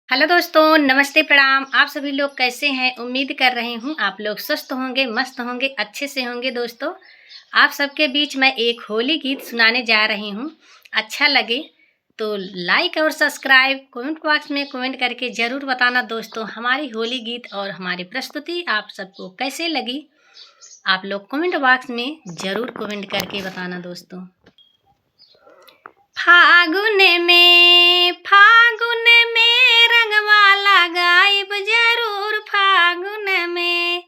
Hello दोस्तों, नमस्ते, प्रणाम। आप सभी लोग कैसे हैं? उम्मीद कर रही हूँ आप लोग स्वस्थ होंगे, मस्त होंगे, अच्छे से होंगे। दोस्तों, आप सबके बीच मैं एक होली गीत सुनाने जा रही हूँ। अच्छा लगे तो लाइक और सब्सक्राइब, कमेंट बॉक्स में कमेंट करके ज़रूर बताना दोस्तों, हमारी होली गीत और हमारी प्रस्तुति आप सबको कैसे लगी। आप लोग कमेंट बॉक्स में ज़रूर कमेंट करके बताना दोस्तों। फागुन में रंगवा लगाइब जरूर। फागुन में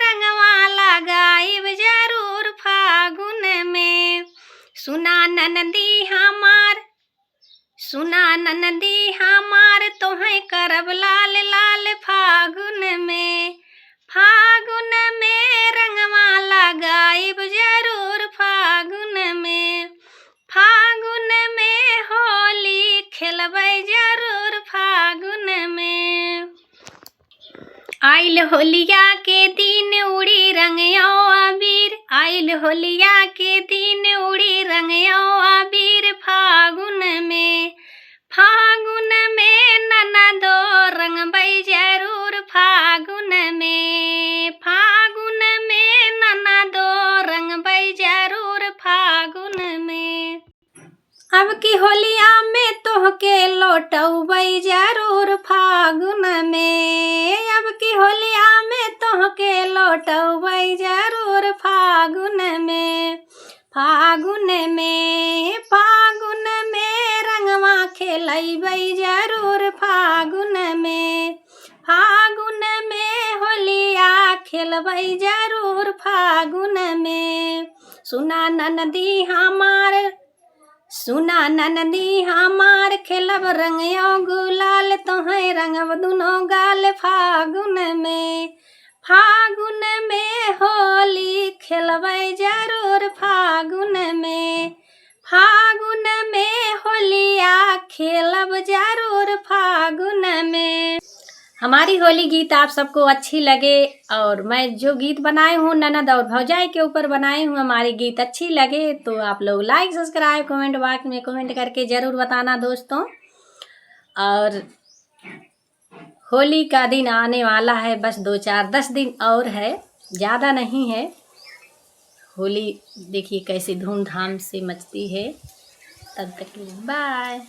रंगवा लगाइब जरूर। फागुन में सुना ननदी हमार तोहें करब लाल लाल। फागुन में रंगवा लगाइब जरूर। फागुन में होली खेलबै जरूर। फागुन में आइल होलिया के दिन उड़ी रंगयो अबीर। आइल होलिया के दिन उड़ी रंगयो अबीर। फागुन में ननदो रंगबै जरूर। फागुन में ननदो रंगबै जरूर। फागुन में अब की होलिया में तोहके लौटबै जरूर। फागुन में अब की होलिया में तोहके लौटबै जरूर। फागुन में रंगवा खेलबै जरूर। फागुन में होलिया खेलबै जरूर। फागुन में सुना ननदी हमार खेलब रंगयो गुलाल तोहें रंगब दुनो गाल। फागुन में होली खेलबै जरूर। फागुन में होलिया खेलब जरूर। फागुन में हमारी होली गीत आप सबको अच्छी लगे और मैं जो गीत बनाई हूँ ननद और भौजाई के ऊपर बनाई हूँ, हमारी गीत अच्छी लगे तो आप लोग लाइक सब्सक्राइब कमेंट बॉक्स में कमेंट करके ज़रूर बताना दोस्तों। और होली का दिन आने वाला है, बस 10 दिन और है, ज़्यादा नहीं है। होली देखिए कैसे धूमधाम से मचती है। तब तक बाय।